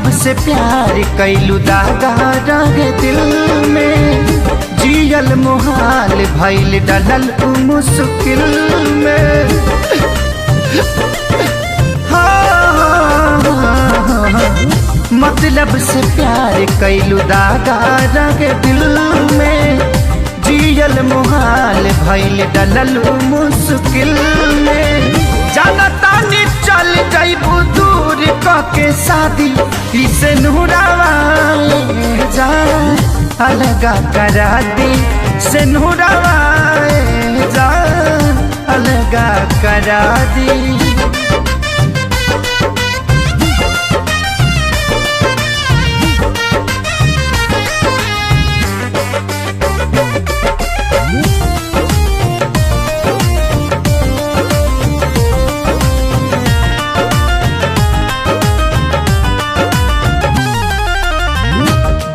मतलब से प्यार कैलू दागा रहे दिल में, जियल मुहाल भइल डलल मुश्किल में। मतलब से प्यार कैलू दागा रहे दिल में, जियल मुहाल भइल डलल मुश्किल में। जानता नी चल जाइबू दूर के शादी इसे नूरावा जा अलगा करा दी, से नूरावा जा अलगा करा दी।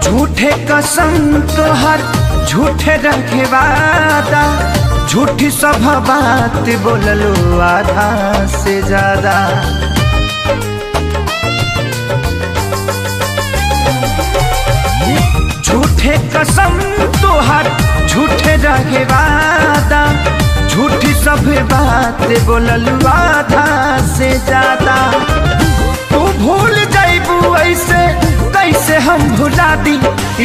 झूठे कसम तोहर झूठे रखे वादा, झूठी सब बात बोललो आधा से ज्यादा। झूठे कसम तोहर झूठे रखे वादा, झूठी सब बात बोललो आधा से ज्यादा। तू भूल जाइबू ऐसे कैसे हम भुला दी,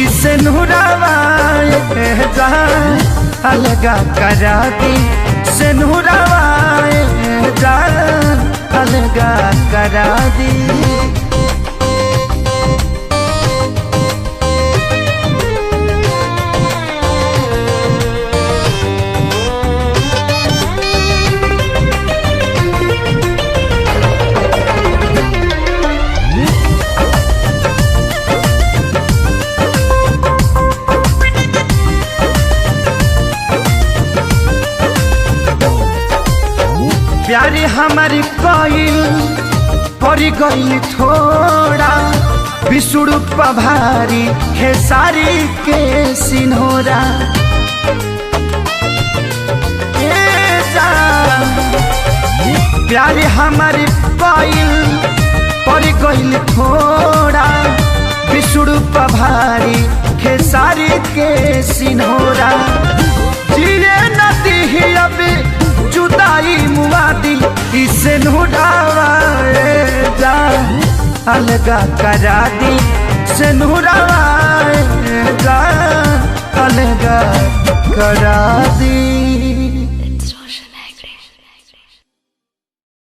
इसे नूरावा जा अलगा करा दी, से नूरावा जा अलगा करा दी। प्यारे हमारी कोइल परी गइल थोड़ा, बिसुड़ू पभारी खेसारी के सिन्होरा। प्यारे हमारी कोइल परी गइल थोड़ा, बिसुड़ू पभारी खेसारी के सिन्होरा। जीरे नदी ही अभी जुदाई मुआदी, इसे नूरावा जा अलगा करा दी, से नूरावा जा अलगा करा दी।